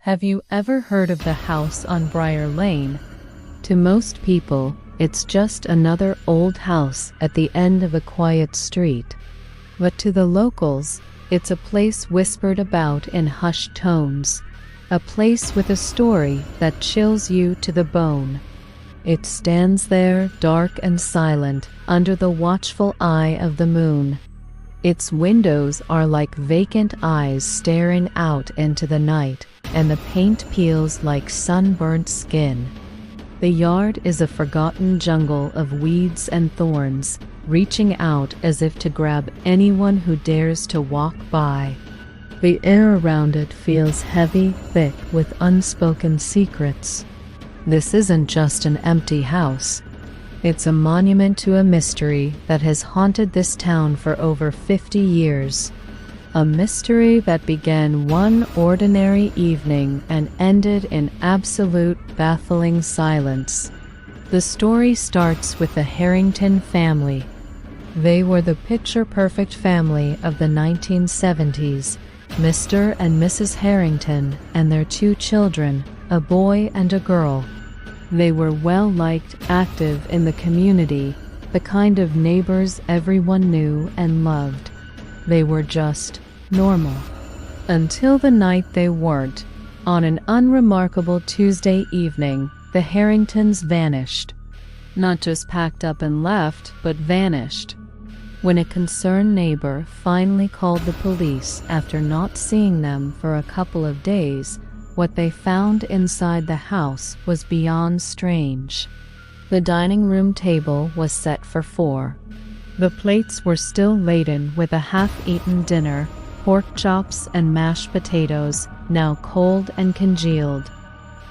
Have you ever heard of the house on Briar Lane? To most people, it's just another old house at the end of a quiet street. But to the locals, it's a place whispered about in hushed tones, a place with a story that chills you to the bone. It stands there, dark and silent, under the watchful eye of the moon. Its windows are like vacant eyes staring out into the night, and the paint peels like sunburnt skin. The yard is a forgotten jungle of weeds and thorns, reaching out as if to grab anyone who dares to walk by. The air around it feels heavy, thick, with unspoken secrets. This isn't just an empty house. It's a monument to a mystery that has haunted this town for over 50 years. A mystery that began one ordinary evening and ended in absolute, baffling silence. The story starts with the Harrington family. They were the picture-perfect family of the 1970s, Mr. and Mrs. Harrington and their 2 children, a boy and a girl. They were well-liked, active in the community, the kind of neighbors everyone knew and loved. They were just normal. Until the night they weren't. On an unremarkable Tuesday evening, the Harringtons vanished. Not just packed up and left, but vanished. When a concerned neighbor finally called the police after not seeing them for a couple of days, what they found inside the house was beyond strange. The dining room table was set for 4. The plates were still laden with a half-eaten dinner, pork chops and mashed potatoes, now cold and congealed.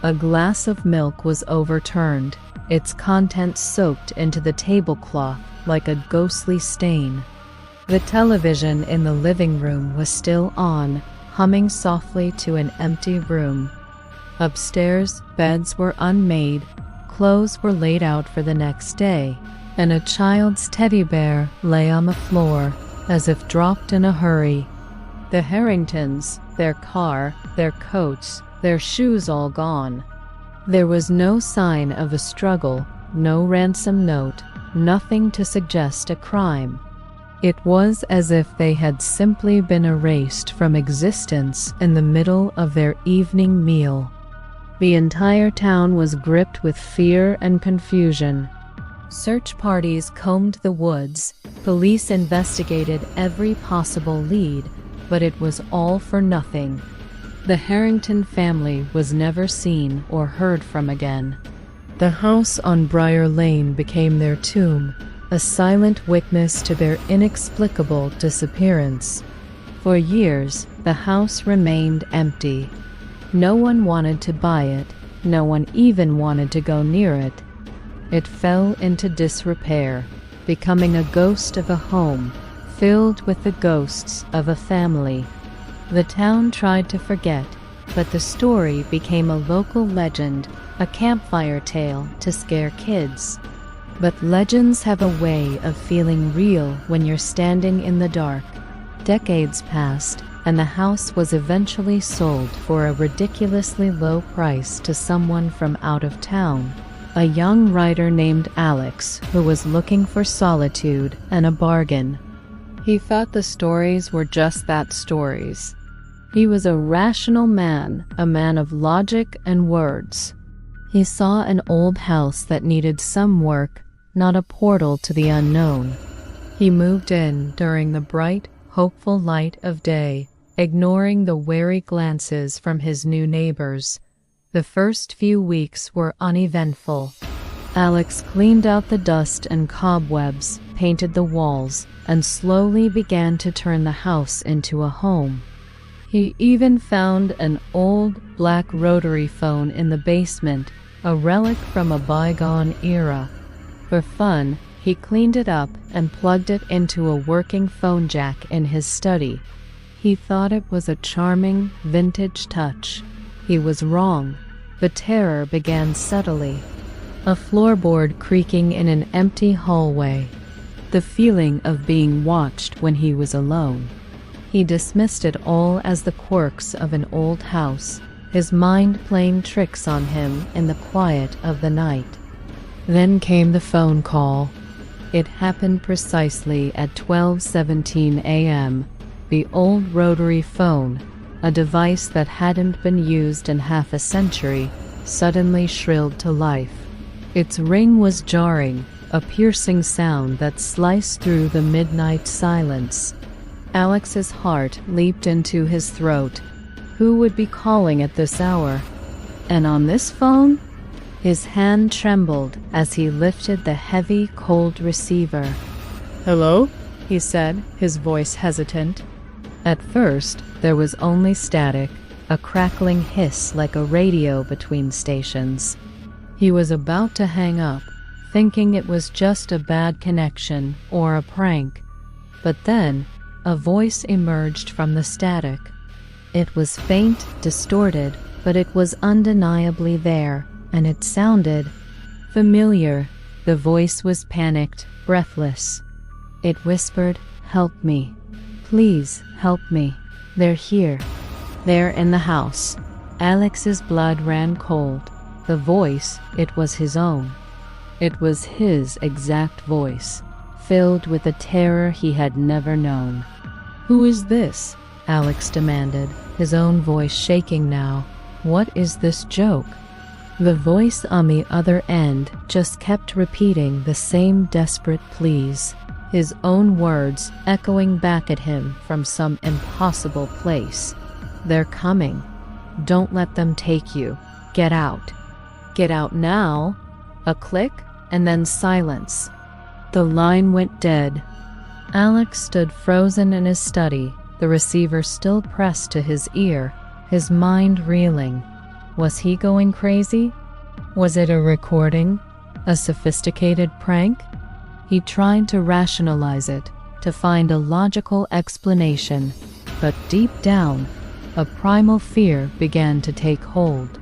A glass of milk was overturned, its contents soaked into the tablecloth like a ghostly stain. The television in the living room was still on, humming softly to an empty room. Upstairs, beds were unmade, clothes were laid out for the next day, and a child's teddy bear lay on the floor, as if dropped in a hurry. The Harringtons, their car, their coats, their shoes all gone. There was no sign of a struggle, no ransom note, nothing to suggest a crime. It was as if they had simply been erased from existence in the middle of their evening meal. The entire town was gripped with fear and confusion. Search parties combed the woods, police investigated every possible lead, but it was all for nothing. The Harrington family was never seen or heard from again. The house on Briar Lane became their tomb, a silent witness to their inexplicable disappearance. For years, the house remained empty. No one wanted to buy it, no one even wanted to go near it. It fell into disrepair, becoming a ghost of a home, filled with the ghosts of a family. The town tried to forget, but the story became a local legend, a campfire tale to scare kids. But legends have a way of feeling real when you're standing in the dark. Decades passed, and the house was eventually sold for a ridiculously low price to someone from out of town, a young writer named Alex who was looking for solitude and a bargain. He thought the stories were just that, stories. He was a rational man, a man of logic and words. He saw an old house that needed some work, not a portal to the unknown. He moved in during the bright, hopeful light of day, ignoring the wary glances from his new neighbors. The first few weeks were uneventful. Alex cleaned out the dust and cobwebs, painted the walls, and slowly began to turn the house into a home. He even found an old black rotary phone in the basement, a relic from a bygone era. For fun, he cleaned it up and plugged it into a working phone jack in his study. He thought it was a charming, vintage touch. He was wrong. The terror began subtly. A floorboard creaking in an empty hallway. The feeling of being watched when he was alone. He dismissed it all as the quirks of an old house, his mind playing tricks on him in the quiet of the night. Then came the phone call. It happened precisely at 12:17 a.m. The old rotary phone, a device that hadn't been used in half a century, suddenly shrilled to life. Its ring was jarring, a piercing sound that sliced through the midnight silence. Alex's heart leaped into his throat. Who would be calling at this hour? And on this phone? His hand trembled as he lifted the heavy, cold receiver. "Hello?" he said, his voice hesitant. At first, there was only static, a crackling hiss like a radio between stations. He was about to hang up, thinking it was just a bad connection or a prank. But then, a voice emerged from the static. It was faint, distorted, but it was undeniably there, and it sounded familiar. The voice was panicked, breathless. It whispered, "Help me. Please, help me. They're here. They're in the house." Alex's blood ran cold. The voice, it was his own. It was his exact voice, filled with a terror he had never known. "Who is this?" Alex demanded, his own voice shaking now. "What is this joke?" The voice on the other end just kept repeating the same desperate pleas, his own words echoing back at him from some impossible place. "They're coming. Don't let them take you. Get out. Get out now." A click, and then silence. The line went dead. Alex stood frozen in his study, the receiver still pressed to his ear, his mind reeling. Was he going crazy? Was it a recording? A sophisticated prank? He tried to rationalize it, to find a logical explanation, but deep down, a primal fear began to take hold.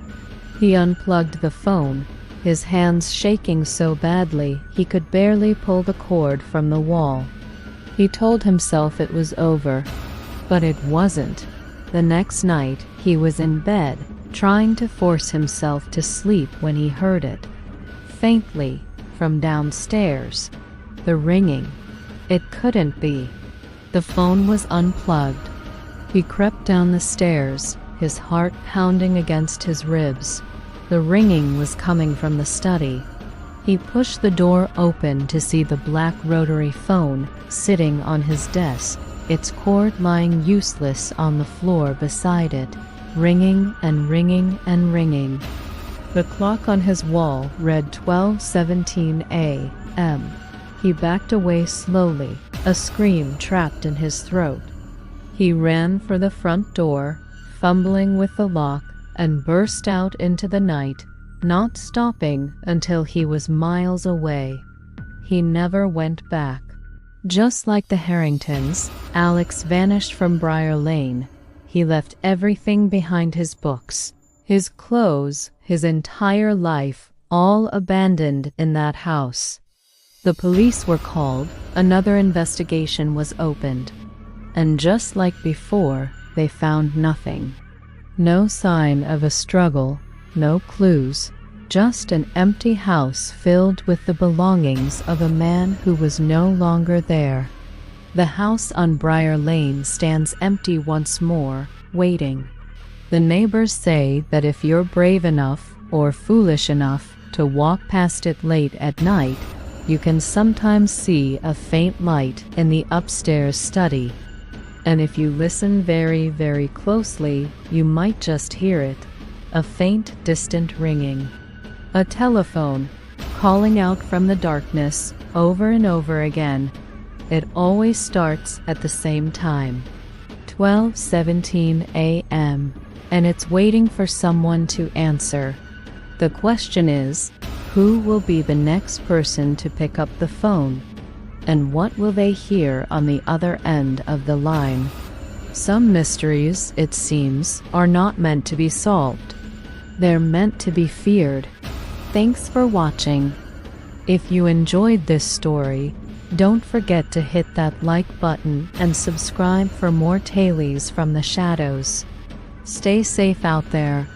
He unplugged the phone, his hands shaking so badly he could barely pull the cord from the wall. He told himself it was over, but it wasn't. The next night, he was in bed, trying to force himself to sleep when he heard it. Faintly, from downstairs. The ringing. It couldn't be. The phone was unplugged. He crept down the stairs, his heart pounding against his ribs. The ringing was coming from the study. He pushed the door open to see the black rotary phone sitting on his desk, its cord lying useless on the floor beside it, ringing and ringing and ringing. The clock on his wall read 12:17 a.m. He backed away slowly, a scream trapped in his throat. He ran for the front door, fumbling with the lock, and burst out into the night, not stopping until he was miles away. He never went back. Just like the Harringtons, Alex vanished from Briar Lane. He left everything behind: his books, his clothes, his entire life, all abandoned in that house. The police were called, another investigation was opened, and just like before, they found nothing. No sign of a struggle, no clues, just an empty house filled with the belongings of a man who was no longer there. The house on Briar Lane stands empty once more, waiting. The neighbors say that if you're brave enough or foolish enough to walk past it late at night, you can sometimes see a faint light in the upstairs study. And if you listen very, very closely, you might just hear it, a faint, distant ringing. A telephone, calling out from the darkness over and over again. It always starts at the same time, 12:17 a.m., and it's waiting for someone to answer. The question is, who will be the next person to pick up the phone? And what will they hear on the other end of the line? Some mysteries, it seems, are not meant to be solved. They're meant to be feared. Thanks for watching. If you enjoyed this story, don't forget to hit that like button and subscribe for more tales from the shadows. Stay safe out there.